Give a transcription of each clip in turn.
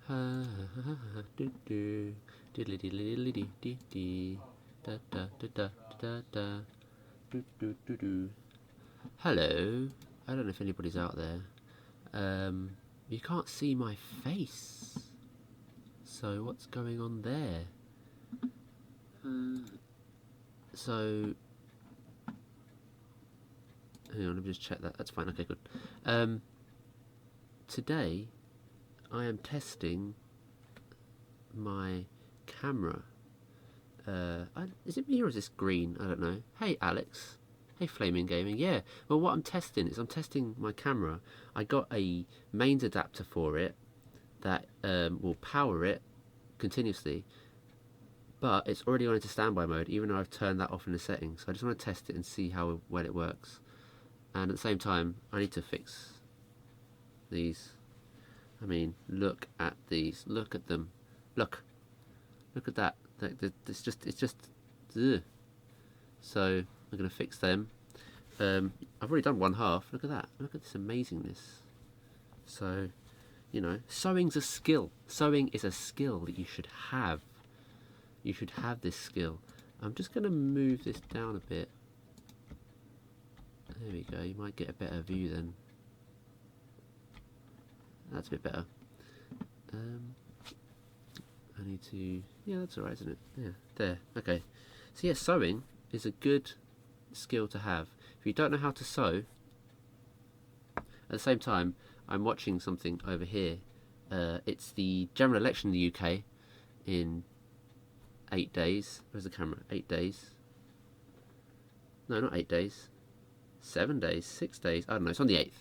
Hello. I don't know if anybody's out there. You can't see my face. So what's going on there? So hang on, let me just check that. That's fine. Okay, good. Today I am testing my camera. Is it me or is this green? I don't know. Hey Alex. Hey Flaming Gaming. Yeah. Well, what I'm testing is I'm testing my camera. I got a mains adapter for it that will power it continuously, but it's already on into standby mode, even though I've turned that off in the settings. So I just want to test it and see how well it works. And at the same time, I need to fix these. I mean, look at these. Look at them. Look at that. It's just. Ugh. So I'm gonna fix them. I've already done one half. Look at that. Look at this amazingness. So, you know, sewing's a skill. Sewing is a skill that you should have. You should have this skill. I'm just gonna move this down a bit. There we go. You might get a better view then. That's a bit better. I need to... Yeah, that's alright, isn't it? Yeah, there. Okay. So yeah, sewing is a good skill to have. If you don't know how to sew, at the same time, I'm watching something over here. It's the general election in the UK in 8 days. Where's the camera? 8 days. No, not 8 days. 7 days, 6 days. I don't know. It's on the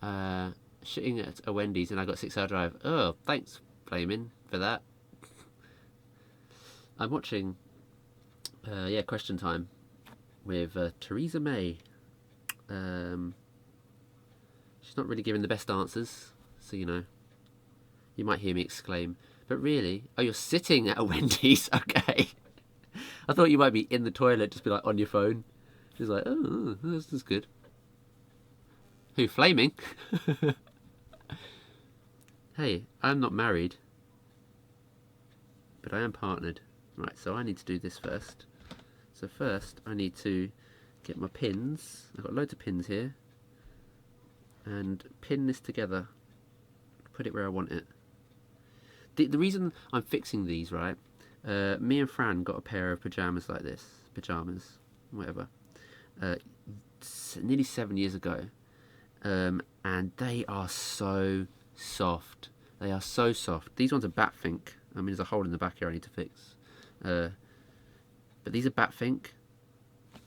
8th. Shitting at a Wendy's and I got 6-hour drive. Oh, thanks, Flaming, for that. I'm watching, Question Time with Theresa May. She's not really giving the best answers, so you know, you might hear me exclaim. But really, oh, you're sitting at a Wendy's? Okay. I thought you might be in the toilet, just be like on your phone. She's like, oh, this is good. Who, Flaming? Hey, I'm not married, but I am partnered. Right, so I need to do this first. So first, I need to get my pins. I've got loads of pins here. And pin this together. Put it where I want it. The reason I'm fixing these, right? Me and Fran got a pair of pyjamas like this. Pyjamas, whatever. Nearly 7 years ago. And they are so soft. They are so soft. These ones are Batfink. I mean, there's a hole in the back here I need to fix. But these are Batfink.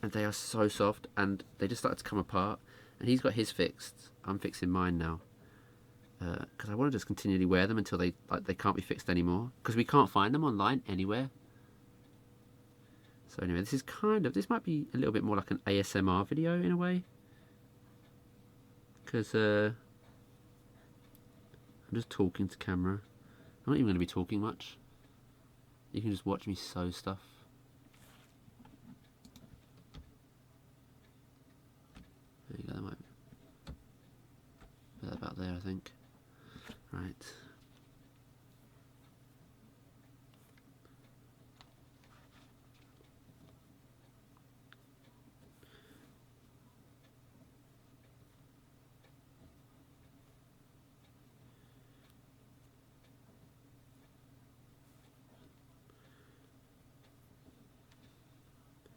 And they are so soft. And they just started to come apart. And he's got his fixed. I'm fixing mine now. Because I want to just continually wear them until they can't be fixed anymore. Because we can't find them online anywhere. So anyway, this might be a little bit more like an ASMR video in a way. Because I'm just talking to camera. I'm not even going to be talking much. You can just watch me sew stuff. There you go, that might be about there, I think. Right.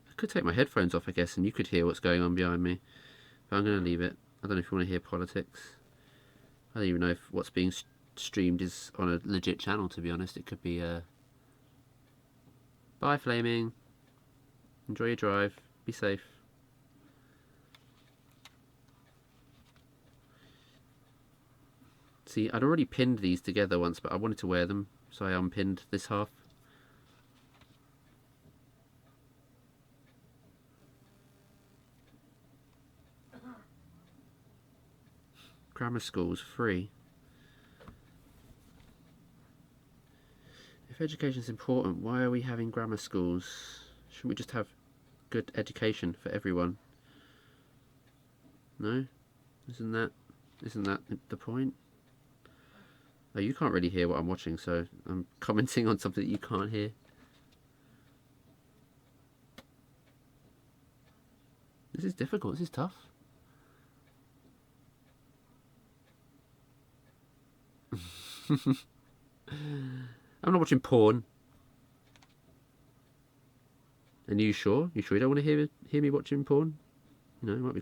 I could take my headphones off, I guess, and you could hear what's going on behind me. But I'm going to leave it. I don't know if you want to hear politics. I don't even know if what's being streamed is on a legit channel, to be honest. It could be... Bye, Flaming. Enjoy your drive. Be safe. See, I'd already pinned these together once, but I wanted to wear them, so I unpinned this half. Grammar school's free. If education's important, why are we having grammar schools? Shouldn't we just have good education for everyone? No? Isn't that the point? Oh, you can't really hear what I'm watching, so I'm commenting on something that you can't hear. This is difficult. This is tough. I'm not watching porn. And you sure? You sure you don't want to hear me watching porn? You know, it might be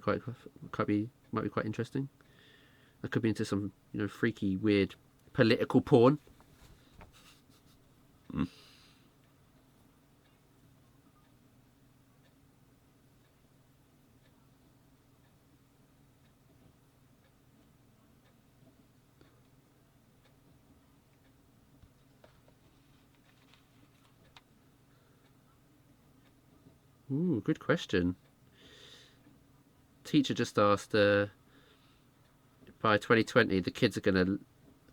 quite interesting. I could be into some, you know, freaky, weird political porn. Ooh, good question. Teacher just asked, by 2020, the kids are gonna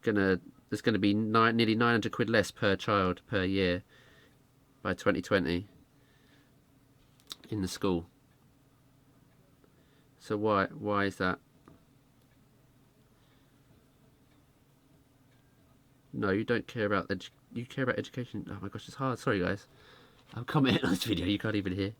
there's gonna be nearly 900 quid less per child per year by 2020 in the school. So why is that? No, you don't care about you care about education. Oh my gosh, it's hard. Sorry guys, I'm commenting on this video. You can't even hear.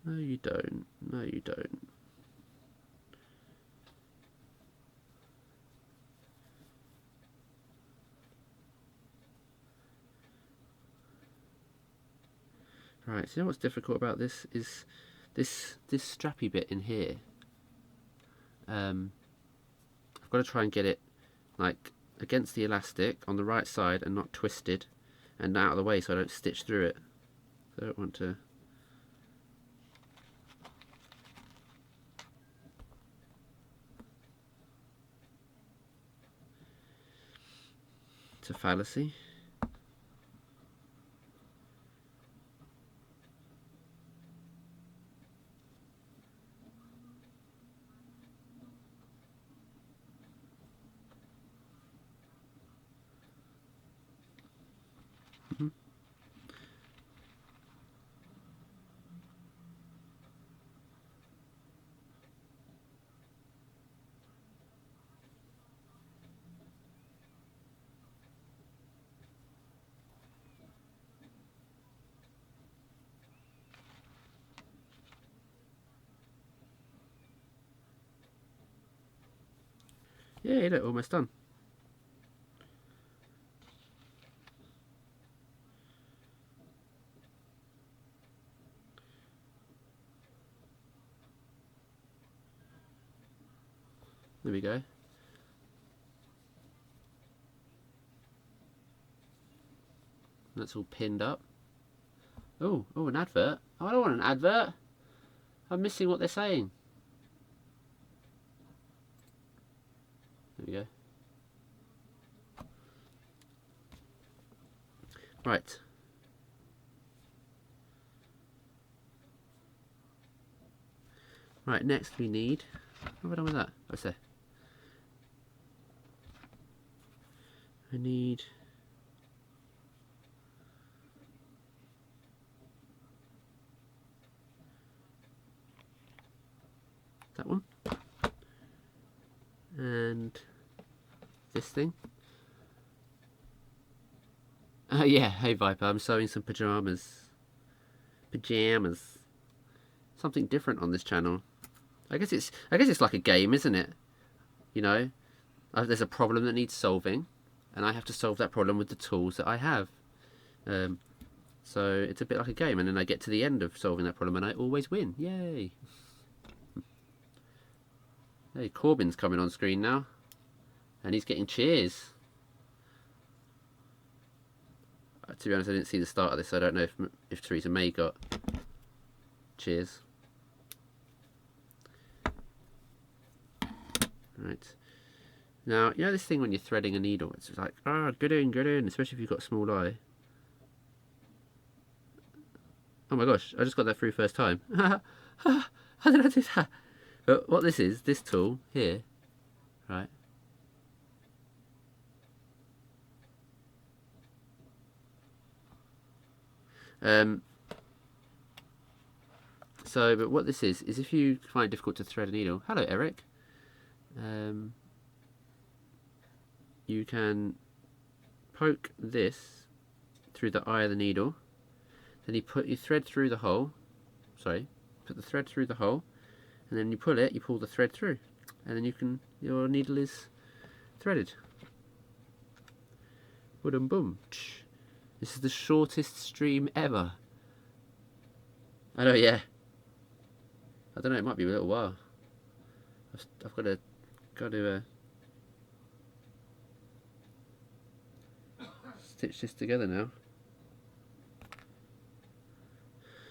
No, you don't. No, you don't. Right, so you know what's difficult about this is this strappy bit in here. I've got to try and get it like against the elastic on the right side and not twisted and out of the way so I don't stitch through it. So I don't want to. It's a fallacy. Yeah, look, almost done. There we go. That's all pinned up. Oh, an advert. Oh, I don't want an advert. I'm missing what they're saying. There we go. Right. Right, next we need... What have I done with that? Oh, it's there. I need... that one. And this thing. Oh yeah, hey Viper, I'm sewing some pajamas. Something different on this channel. I guess it's like a game, isn't it? You know, there's a problem that needs solving, and I have to solve that problem with the tools that I have. So it's a bit like a game, and then I get to the end of solving that problem, and I always win. Yay! Hey, Corbyn's coming on screen now, and he's getting cheers. To be honest, I didn't see the start of this, so I don't know if Theresa May got cheers. Right. Now, you know this thing when you're threading a needle, it's like, get in, especially if you've got a small eye. Oh my gosh, I just got that through first time. How did I do that? But what this is, this tool here, right? But what this is if you find it difficult to thread a needle, hello Eric, you can poke this through the eye of the needle, then you put your thread through the hole, put the thread through the hole, and then you pull it, you pull the thread through, and then your needle is threaded. Boom boom. This is the shortest stream ever. I know, yeah. I don't know, it might be a little while. I've got to stitch this together now.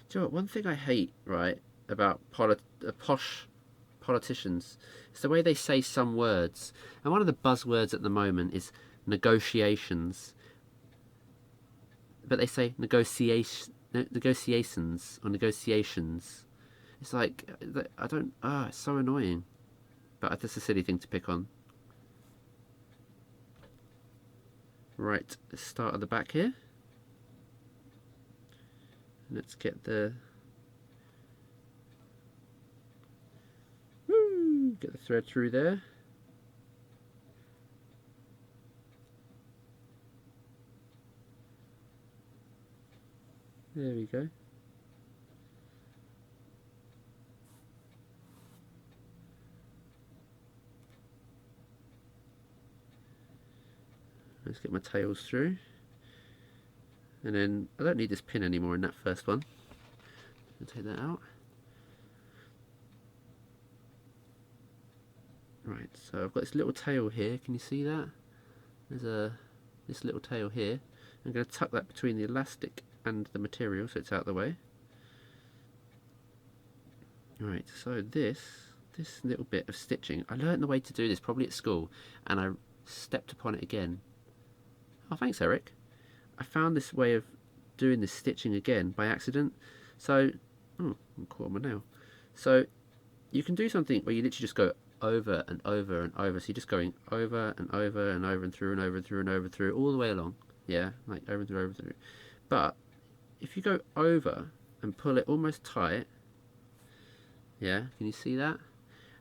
Do you know what? One thing I hate, right, about posh politicians is the way they say some words. And one of the buzzwords at the moment is negotiations. But they say negotiations or negotiations. It's like, I don't, it's so annoying. But that's a silly thing to pick on. Right, let's start at the back here. Let's get the thread through there. There we go. Let's get my tails through. And then I don't need this pin anymore in that first one. I'll take that out. Right, so I've got this little tail here. Can you see that? There's this little tail here. I'm going to tuck that between the elastic and the material so it's out of the way. Right, so this little bit of stitching, I learned the way to do this probably at school, and I stepped upon it again. Oh, thanks, Eric. I found this way of doing this stitching again by accident. So, I'm caught on my nail. So, you can do something where you literally just go over and over and over. So you're just going over and over and over and through and over and through and over and through all the way along. Yeah, like over and through, over and through. But if you go over and pull it almost tight, yeah, can you see that?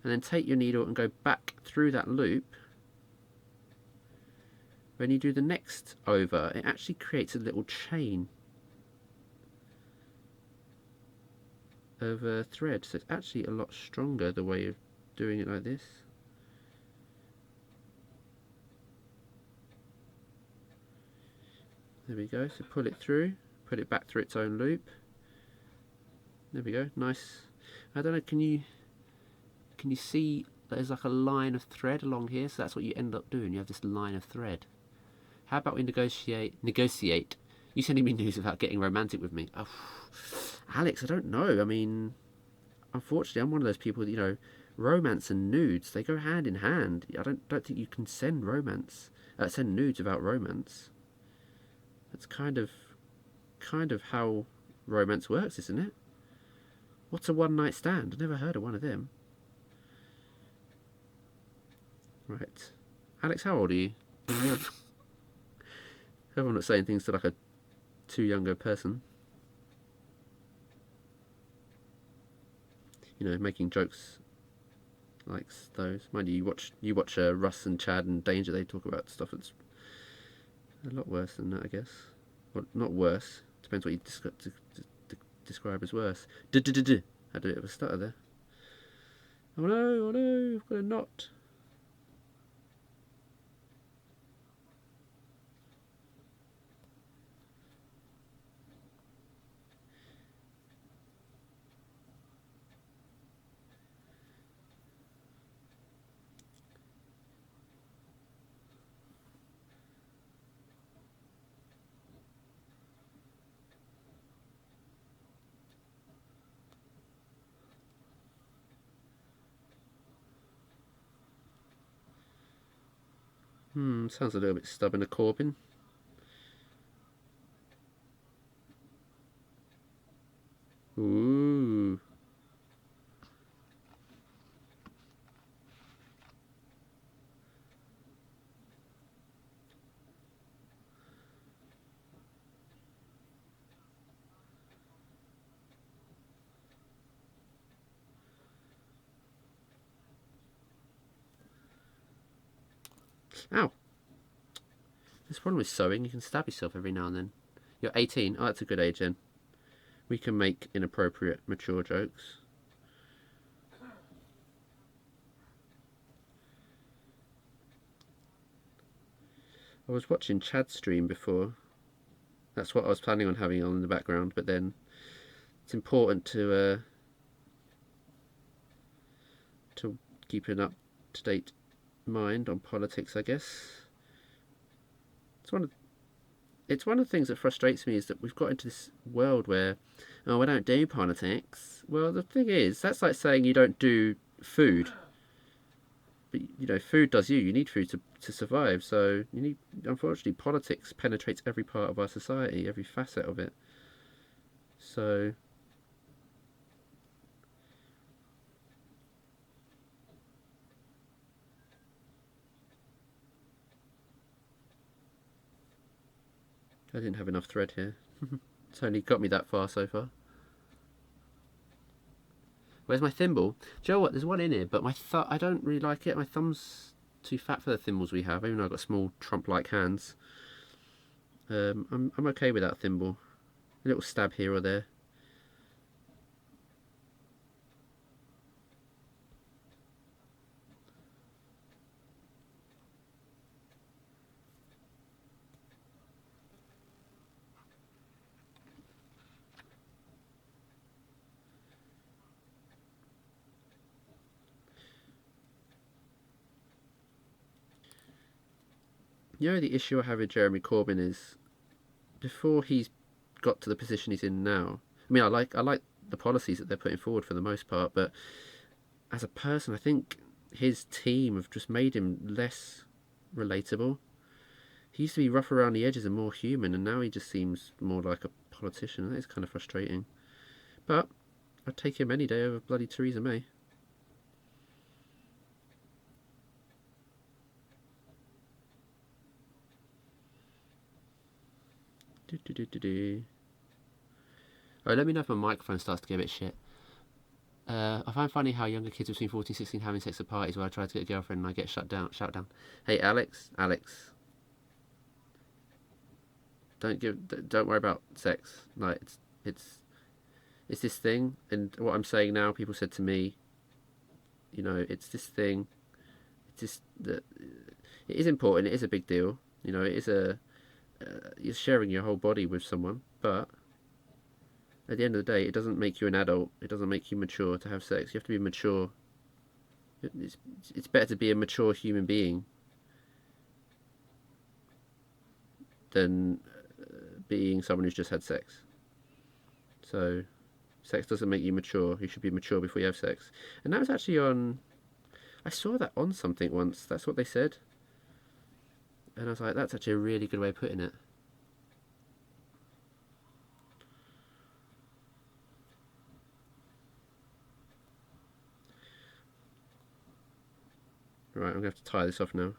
And then take your needle and go back through that loop. When you do the next over, it actually creates a little chain of thread. So it's actually a lot stronger the way of doing it like this. There we go. So pull it through, put it back through its own loop. There we go. Nice. I don't know. Can you see? There's like a line of thread along here. So that's what you end up doing. You have this line of thread. How about we negotiate? You sending me news about getting romantic with me? Oh, Alex, I don't know. I mean, unfortunately, I'm one of those people that, you know, romance and nudes, they go hand in hand. I don't think you can send send nudes without romance. That's kind of how romance works, isn't it? What's a one night stand? I've never heard of one of them. Right, Alex, how old are you? Hope I'm not saying things to like a too younger person. You know, making jokes like those. Mind you, you watch Russ and Chad and Danger. They talk about stuff that's a lot worse than that, I guess. Well, not worse. Depends what you describe as worse. I had a bit of a stutter there. Oh no! I've got a knot. Sounds a little bit stubborn, a Corbin. Ooh. Ow. This problem with sewing, you can stab yourself every now and then. You're 18. Oh, that's a good age then. We can make inappropriate, mature jokes. I was watching Chad's stream before. That's what I was planning on having on in the background, but then it's important to keep an up-to-date mind on politics, I guess. It's one of the things that frustrates me is that we've got into this world where, oh, we don't do politics. Well, the thing is, that's like saying you don't do food. But, you know, food does you. You need food to survive. So, unfortunately, politics penetrates every part of our society, every facet of it. So, I didn't have enough thread here. It's only got me that far so far. Where's my thimble? Do you know what? There's one in here, but I don't really like it. My thumb's too fat for the thimbles we have, even though I've got small Trump-like hands. I'm okay with that thimble. A little stab here or there. You know, the issue I have with Jeremy Corbyn is, before he's got to the position he's in now, I mean, I like the policies that they're putting forward for the most part, but as a person, I think his team have just made him less relatable. He used to be rough around the edges and more human, and now he just seems more like a politician. That is kind of frustrating. But I'd take him any day over bloody Theresa May. Alright, let me know if my microphone starts to get a bit shit. I find funny how younger kids between 14 and 16 having sex at parties where I try to get a girlfriend and I get shut down. Hey, Alex. Don't worry about sex. Like, it's this thing, and what I'm saying now, people said to me, you know, it's this thing. It's just that it is important. It is a big deal. You know, it is you're sharing your whole body with someone, but at the end of the day, it doesn't make you an adult. It doesn't make you mature to have sex. You have to be mature. It's better to be a mature human being than being someone who's just had sex. So, sex doesn't make you mature. You should be mature before you have sex. And that was actually on... I saw that on something once. That's what they said. And I was like, that's actually a really good way of putting it. Right, I'm going to have to tie this off now.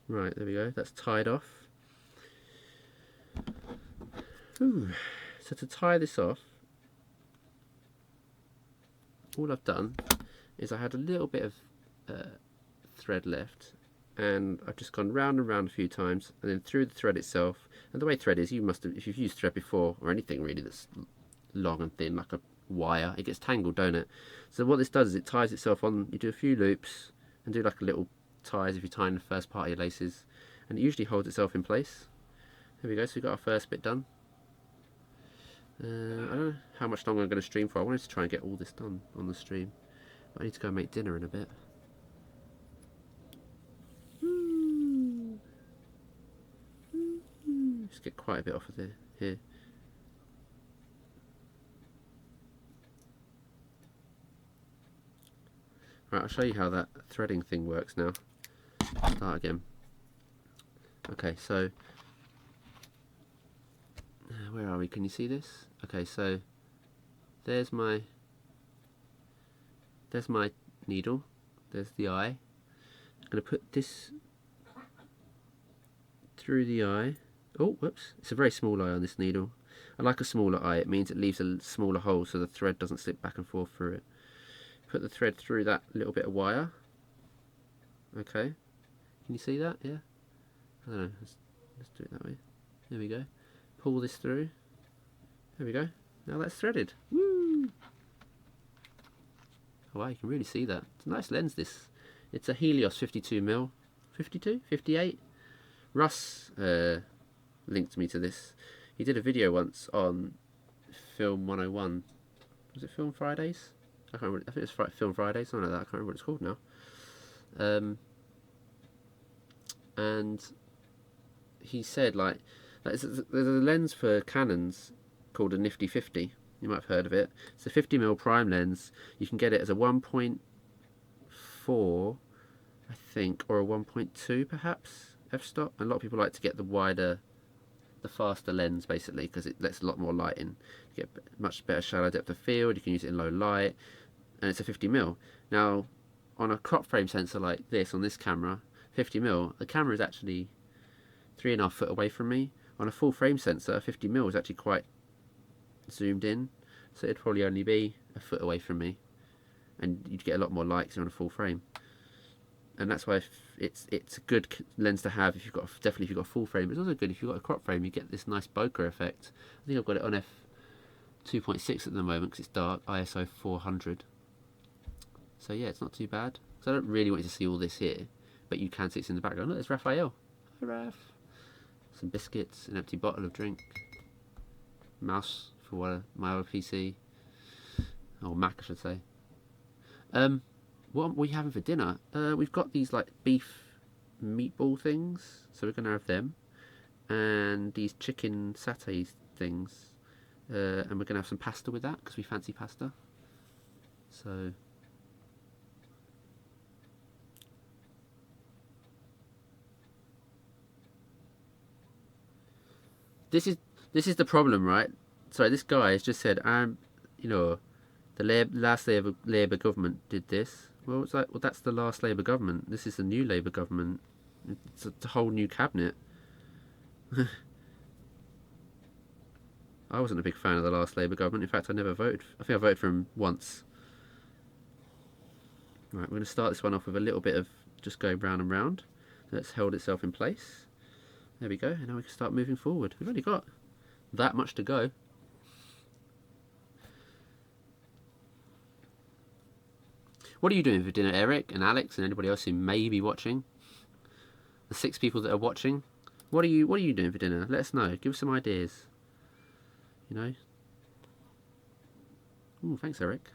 Right, there we go. That's tied off. Ooh. So to tie this off, all I've done is I had a little bit of thread left, and I've just gone round and round a few times, and then through the thread itself. And the way thread is, you must have, if you've used thread before, or anything really that's long and thin like a wire, it gets tangled, don't it? So what this does is it ties itself on. You do a few loops and do like a little ties if you're tying the first part of your laces, and it usually holds itself in place. There we go. So we've got our first bit done. I don't know how much longer I'm going to stream for. I wanted to try and get all this done on the stream, but I need to go and make dinner in a bit. quite a bit off of there here. Right, I'll show you how that threading thing works now. Start again. Okay, so where are we? Can you see this? Okay, so there's my needle. There's the eye. I'm going to put this through the eye. Oh, whoops! It's a very small eye on this needle. I like a smaller eye. It means it leaves a smaller hole so the thread doesn't slip back and forth through it. Put the thread through that little bit of wire. Okay, can you see that? Yeah. I don't know. Let's do it that way. There we go. Pull this through. There we go. Now that's threaded. Woo! Oh, wow, you can really see that. It's a nice lens, this. It's a Helios 52mm. 52? 58? Russ linked me to this. He did a video once on Film 101. Was it Film Fridays? I can't remember. I think it's Film Fridays, something like that. I can't remember what it's called now. And he said, like there's a lens for Canons called a Nifty 50. You might have heard of it. It's a 50mm prime lens. You can get it as a 1.4, I think, or a 1.2 perhaps f-stop. And a lot of people like to get the wider, the faster lens basically because it lets a lot more light in. You get much better shallow depth of field. You can use it in low light, and it's a 50mm. Now, on a crop frame sensor like this on this camera, 50mm, the camera is actually 3.5 foot away from me. On a full frame sensor, 50mm is actually quite zoomed in, so it'd probably only be a foot away from me, and you'd get a lot more light because you're on a full frame. And that's why it's a good lens to have if you've got definitely if you've got a full frame. It's also good if you've got a crop frame. You get this nice bokeh effect. I think I've got it on f2.6 at the moment because it's dark, ISO 400. So yeah, it's not too bad. So I don't really want you to see all this here, but you can see it's in the background. Look, there's Raphael. Hi, Raph. Some biscuits, an empty bottle of drink, mouse for my other PC, or Mac I should say. What are we having for dinner? We've got these like beef meatball things, so we're going to have them, and these chicken satay things, and we're going to have some pasta with that because we fancy pasta. So this is the problem, right? Sorry, this guy has just said, you know, the last Labour government did this. Well, it's like, well, that's the last Labour government. This is the new Labour government. It's a whole new cabinet. I wasn't a big fan of the last Labour government. In fact, I never voted. I think I voted for him once. Right, we're going to start this one off with a little bit of just going round and round. That's held itself in place. There we go. And now we can start moving forward. We've only got that much to go. What are you doing for dinner, Eric and Alex and anybody else who may be watching? The 6 people that are watching. What are you doing for dinner? Let us know. Give us some ideas. You know. Ooh, thanks, Eric.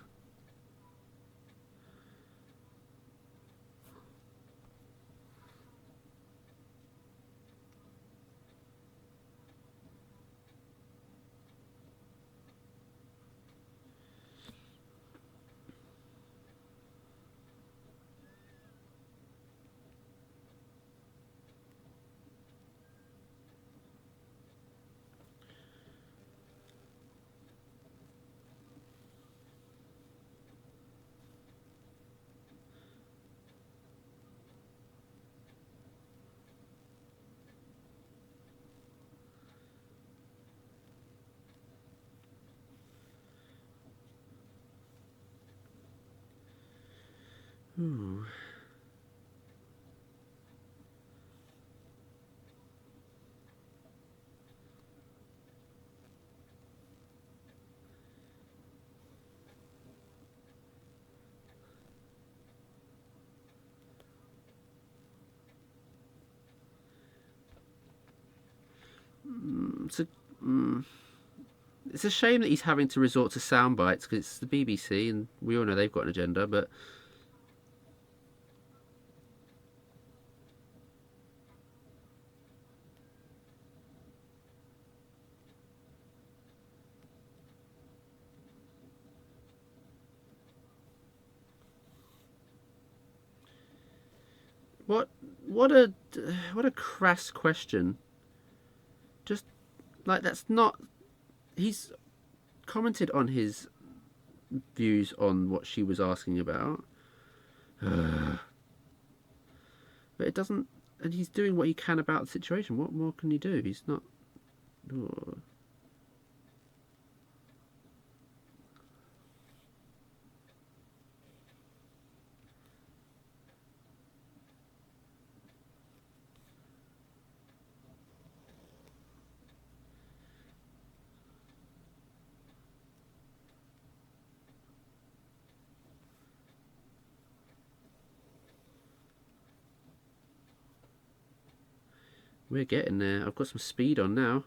Ooh. It's a shame that he's having to resort to sound bites because it's the BBC and we all know they've got an agenda, but What a crass question. Just like that's not. He's commented on his views on what she was asking about, but it doesn't. And he's doing what he can about the situation. What more can he do? He's not. Oh. We're getting there. I've got some speed on now.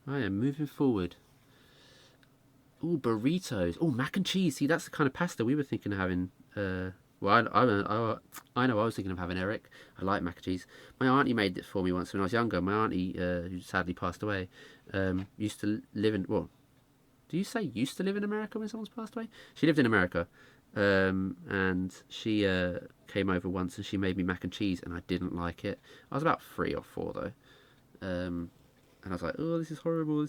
I am moving forward. Ooh, burritos. Oh, mac and cheese. See, that's the kind of pasta we were thinking of having. Well, I know I was thinking of having, Eric. I like mac and cheese. My auntie made it for me once when I was younger. My auntie, who sadly passed away, used to live in... Well, do you say used to live in America when someone's passed away? She lived in America. And she came over once and she made me mac and cheese and I didn't like it. I was about 3 or 4 though. And I was like, oh, this is horrible.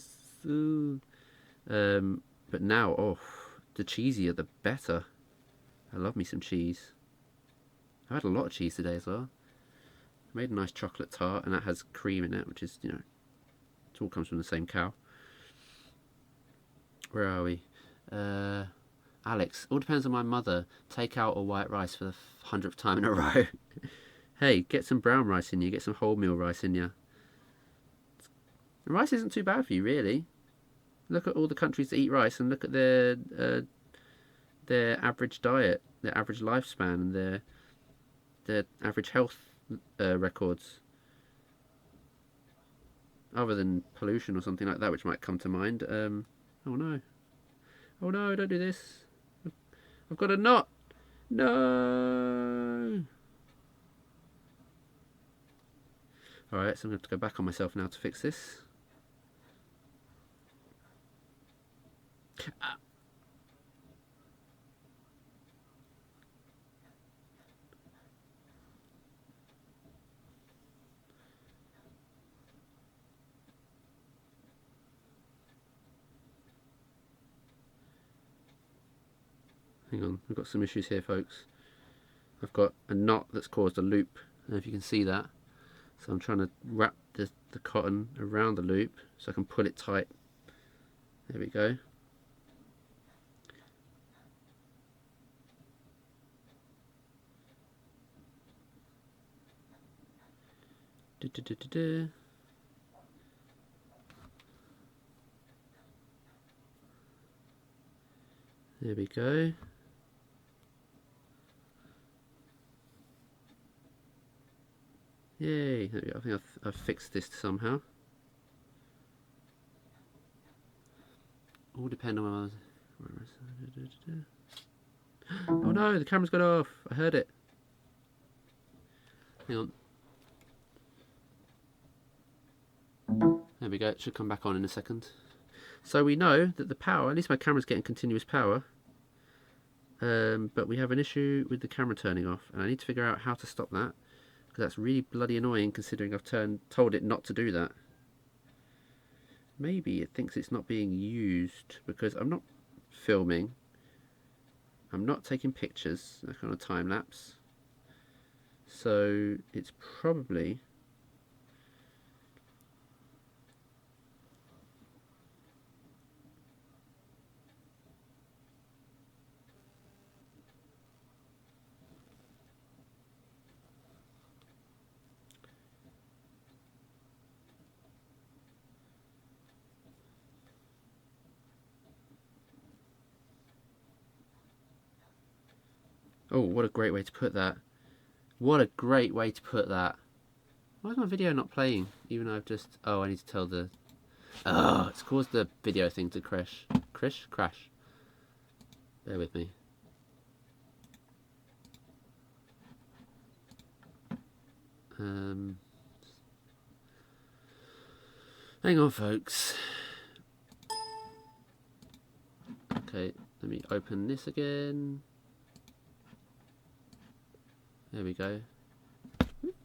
But now, oh, the cheesier the better. I love me some cheese. I had a lot of cheese today as well. I made a nice chocolate tart and that has cream in it, which is, you know, it all comes from the same cow. Where are we? Alex, all depends on my mother. Takeout or white rice for the 100th time in a row. Hey, get some brown rice in you. Get some wholemeal rice in you. Rice isn't too bad for you, really. Look at all the countries that eat rice and look at their average diet, their average lifespan, and their average health records. Other than pollution or something like that, which might come to mind. Oh no. Oh no, don't do this. I've got a knot. No. Alright, so I'm going to have to go back on myself now to fix this. Hang on, we've got some issues here, folks. I've got a knot that's caused a loop. I don't know if you can see that. So I'm trying to wrap the cotton around the loop so I can pull it tight. There we go. There we go. Yay! There we go. I think I've fixed this somehow. All depend on oh no, the camera's got off. I heard it. Hang on. There we go. It should come back on in a second. So we know that the power, at least my camera's getting continuous power, but we have an issue with the camera turning off, and I need to figure out how to stop that, because that's really bloody annoying considering I've told it not to do that. Maybe it thinks it's not being used because I'm not filming, I'm not taking pictures, like on a time lapse, so it's probably oh, what a great way to put that. What a great way to put that. Why is my video not playing? Even though I've just... Oh, I need to tell the... Oh, it's caused the video thing to crash. Crash. Bear with me. Hang on, folks. Okay, let me open this again. There we go.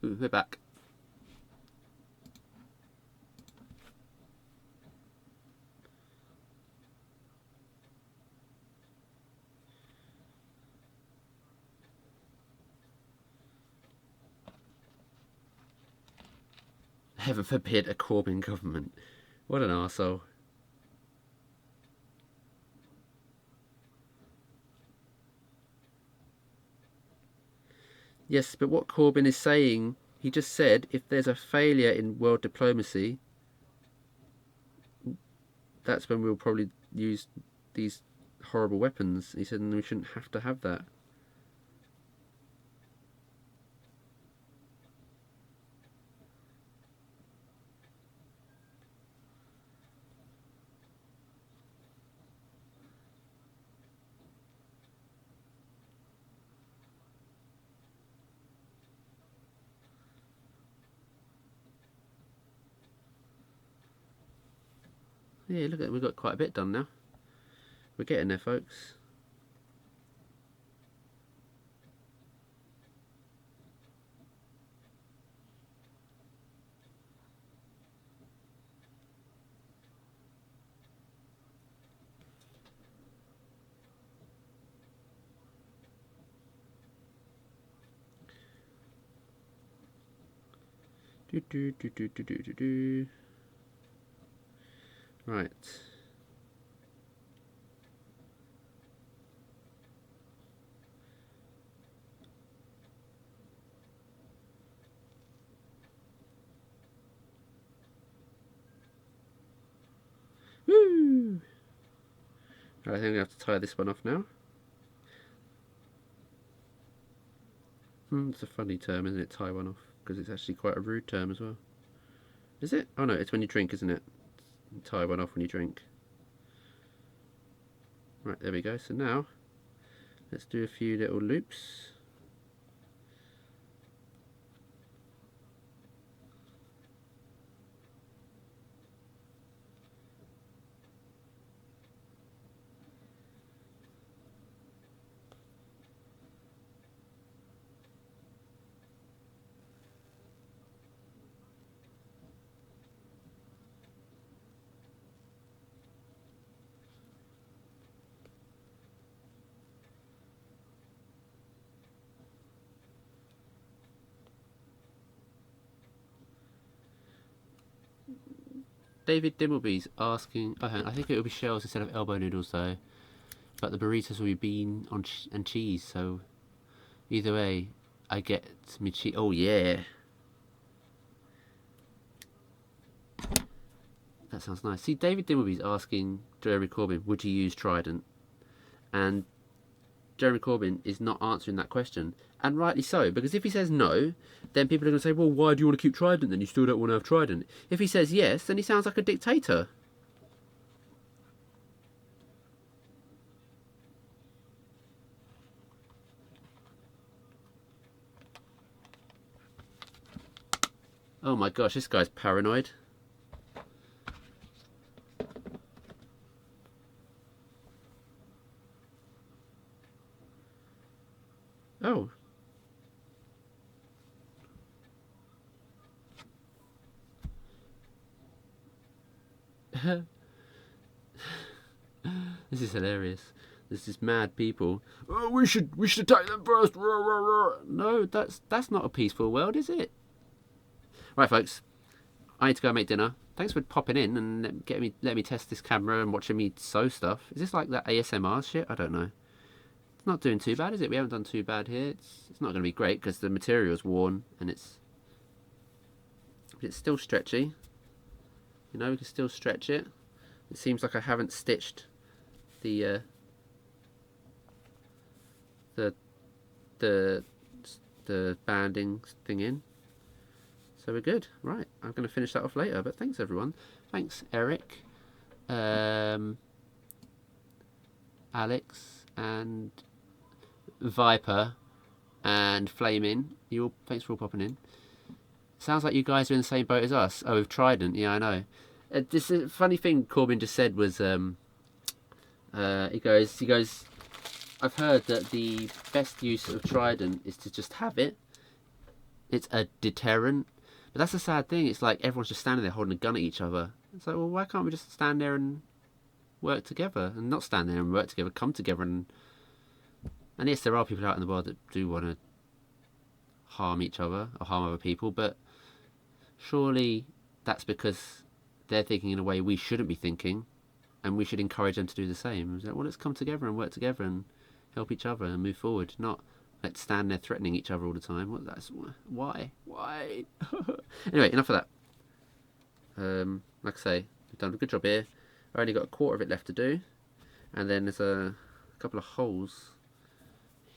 Ooh, we're back. Heaven forbid a Corbyn government. What an arsehole. Yes, but what Corbyn is saying, he just said if there's a failure in world diplomacy, that's when we'll probably use these horrible weapons. He said we shouldn't have to have that. Yeah, look at it, we've got quite a bit done now. We're getting there, folks. Right. Woo! Right, I think I have to tie this one off now. It's a funny term, isn't it? Tie one off, because it's actually quite a rude term as well. Is it? Oh no, it's when you drink, isn't it? You tie one off when you drink. Right, there we go. So now, let's do a few little loops. David Dimmleby's asking, I think it will be shells instead of elbow noodles though, but the burritos will be bean and cheese, so either way, I get me cheese. Oh yeah, that sounds nice. See, David Dimmleby's asking Jeremy Corbyn, would you use Trident? And Jeremy Corbyn is not answering that question, and rightly so, because if he says no, then people are going to say, well, why do you want to keep Trident then? You still don't want to have Trident. If he says yes, then he sounds like a dictator. Oh my gosh, this guy's paranoid. Oh. This is hilarious. There's just mad people. Oh, we should attack them first. No, that's not a peaceful world, is it? Right, folks. I need to go make dinner. Thanks for popping in and let me test this camera and watching me sew stuff. Is this like that ASMR shit? I don't know. It's not doing too bad, is it? We haven't done too bad here. It's not going to be great because the material's worn and it's still stretchy. You know, we can still stretch it. It seems like I haven't stitched the banding thing in. So we're good. Right, I'm going to finish that off later, but thanks everyone. Thanks Eric, Alex and Viper and Flaming. Thanks for all popping in. Sounds like you guys are in the same boat as us. Oh, with Trident, yeah, I know. This funny thing Corbyn just said was, he goes, I've heard that the best use of Trident is to just have it it's a deterrent. But that's a sad thing. It's like everyone's just standing there holding a gun at each other. It's like, well, why can't we just stand there and work together? And not stand there and work together, come together. And yes, there are people out in the world that do want to harm each other or harm other people, but surely that's because they're thinking in a way we shouldn't be thinking, and we should encourage them to do the same. It's like, well, let's come together and work together and help each other and move forward, not let's stand there threatening each other all the time. Well, that's why. Anyway, enough of that. Like I say, we've done a good job here. I only got a quarter of it left to do, and then there's a couple of holes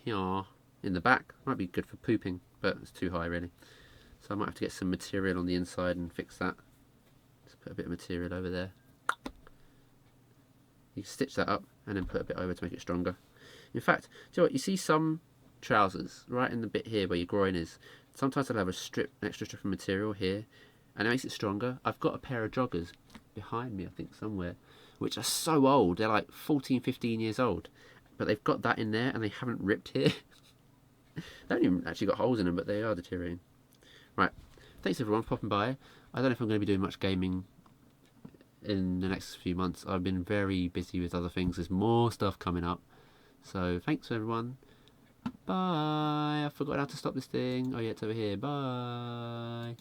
here in the back. Might be good for pooping, but it's too high really. So I might have to get some material on the inside and fix that. Just put a bit of material over there. You can stitch that up and then put a bit over to make it stronger. In fact, do you know what? You see some trousers right in the bit here where your groin is. Sometimes they'll have an extra strip of material here, and it makes it stronger. I've got a pair of joggers behind me, I think somewhere, which are so old. They're like 14, 15 years old, but they've got that in there and they haven't ripped here. They haven't even actually got holes in them, but they are deteriorating. Right, thanks everyone for popping by. I don't know if I'm going to be doing much gaming in the next few months. I've been very busy with other things. There's more stuff coming up. So thanks everyone. Bye. I forgot how to stop this thing. Oh yeah, it's over here. Bye.